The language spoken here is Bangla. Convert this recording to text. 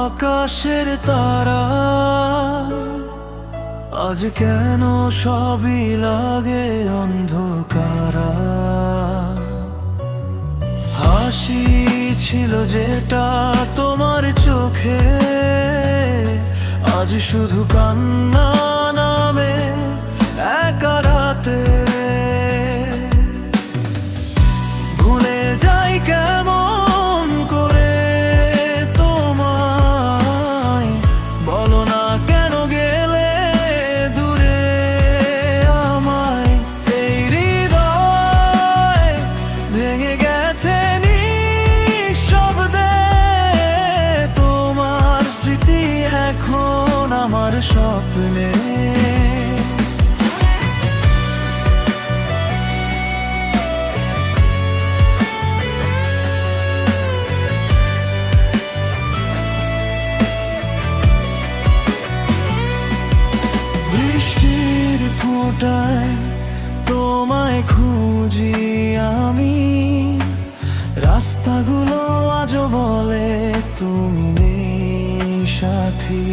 আকাশের তারা আজ কেন সবই লাগে অন্ধকারা। হাসি ছিল যেটা তোমার চোখে, আজ শুধু কান্না নামে একা রাতে। ভুলে যাই কেমন করে তোমায়, বলো না কেন গেলে দূরে আমায়। এই হৃদয় ভেঙে গেছে নিঃশব্দে, তোমার স্মৃতি এখন আমার স্বপ্নে। বৃষ্টির ফোঁটায় তোমায় খুঁজি আমি, রাস্তাগুলো আজও বলে তুমি নেই সাথী।